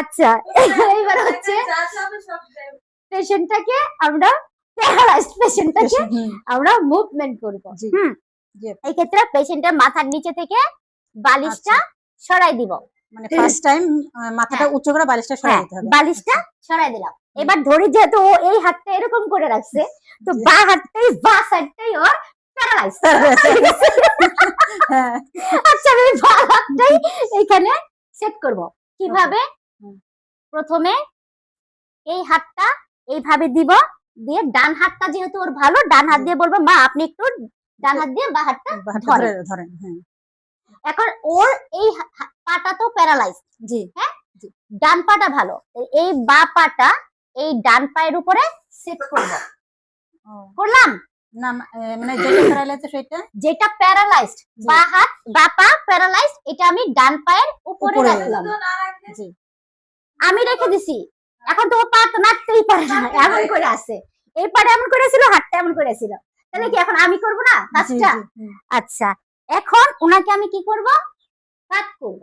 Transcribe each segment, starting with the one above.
আচ্ছা, এইবার হচ্ছে পেশেন্টটাকে আমরা প্যারালাইজড পেশেন্টটাকে আমরা মুভমেন্ট করব। এই ক্ষেত্রে পেশেন্টের মাথার নিচে থেকে বালিশটা সরাই দিব। মানে ফার্স্ট টাইম মাথাটা উঁচু করে বালিশটা সরাই দিতে হবে। বালিশটা সরাই দিলাম। এবার ধরি যেহেতু ও এই হাতটা এরকম করে রাখছে, তো বা হাতটাই বা সাইডটাই ওর প্যারালাইজ। আচ্ছা, আমি বা হাতটাই এখানে সেট করব। কিভাবে? প্রথমে এই হাতটা এইভাবে দিব, দিয়ে ডান হাতটা যেহেতু ওর ভালো, ডান হাত দিয়ে বলবো মা আপনি একটু ডান হাত দিয়ে বা হাতটা ধরেন। এখন ওর এই পাটা তো প্যারালাইজ, জি হ্যাঁ, ডান পাটা ভালো, এই বা পাটা এই ডান পায়ের উপরে সেট করব। করলাম না, মানে যেটা প্যারালাইজ সেটা, যেটা প্যারালাইজড বা হাত বা পা প্যারালাইজড, এটা আমি ডান পায়ের উপরে রাখলাম। জি, আমি রেখে দিছি। এখন তো ও পা তো নাড়তেই পারে না, এমন করে আছে। এই পাটা এমন করেছিল, হাতটা এমন করেছিল, তাহলে কি এখন আমি করব না কাজটা? আচ্ছা, এখন উনাকে আমি কি করব? কাট করব।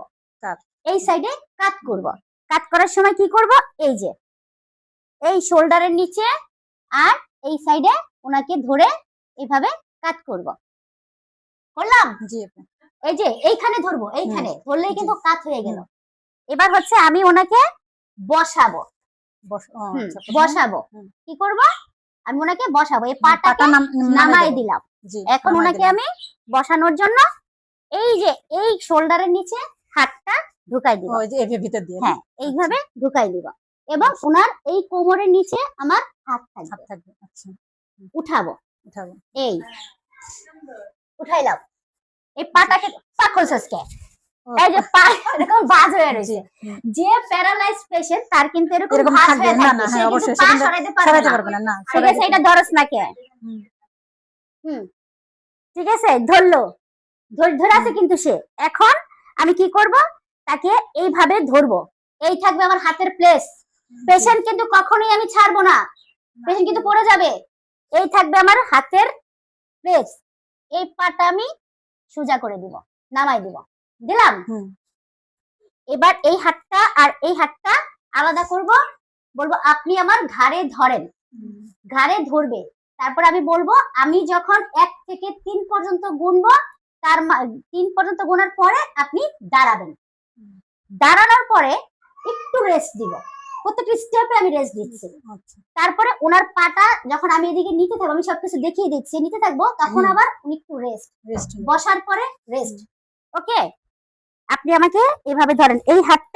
এই সাইডে কাট করব। কাট করার সময় কি করব? এই যে এই শোল্ডারের নিচে আর এই সাইডে উনাকে ধরে এইভাবে কাট করব। করলাম? জি, এই যে এইখানে ধরবো, এইখানে ধরলেই কিন্তু কাট হয়ে গেল। এবার হচ্ছে আমি ওনাকে বসাবো। বসাবো কি করব? আমি ওনাকে বসাবো, এই পাটাকে নামাই দিলাম। এখন ওনাকে আমি বসানোর জন্য এই যে এই শোল্ডারের নিচে হাতটা ঢুকাই দিব। হ্যাঁ, এইভাবে ঢুকাই দিব এবং ওনার এই কোমরের নিচে আমার হাত থাকবে। আচ্ছা, উঠাবো। এই উঠাইলাম। এই পাটাকে পাখলসকে, এই যে পা এরকম ভাঁজ হয়ে রয়েছে। যে প্যারালাইজ পেশেন্ট তার কিন্তু এরকম ভাঁজ হয়ে থাকে, সে কিন্তু পা সরাইতে পারবে না। ঠিক আছে, এটা ধরস না কে? ঠিক আছে, ধরলো, ধরে আছে কিন্তু সে। এখন আমি কি করব? তাকে এইভাবে ধরবো। এই থাকবে আমার হাতের প্লেস। পেশেন্ট কিন্তু কখনোই আমি ছাড়বো না, পেশেন্ট কিন্তু পড়ে যাবে। এই থাকবে আমার হাতের প্লেস। এই পাটা আমি সোজা করে দিব, নামাই দিব, দিলাম। এবার এই হাতটা আর এই হাতটা আলাদা করব। বলবো আপনি আমার ঘাড়ে ধরেন, ঘাড়ে ধরবে। তারপর আমি বলবো আমি যখন 1 থেকে 3 পর্যন্ত গুনবো, তার 3 পর্যন্ত গোনার পরে আপনি দাঁড়াবেন। দাঁড়ানোর পরে একটু রেস্ট দিব, প্রত্যেকটা স্টেপে আমি রেস্ট দিচ্ছি। তারপরে ওনার পাটা যখন আমি এদিকে নিতে থাকবো, আমি সবকিছু দেখিয়ে দিচ্ছি, নিতে থাকবো, তখন আবার উনি একটু রেস্ট, বসার পরে রেস্ট। ওকে, আপনি আমাকে এইভাবে ধরেন, এই হাতটা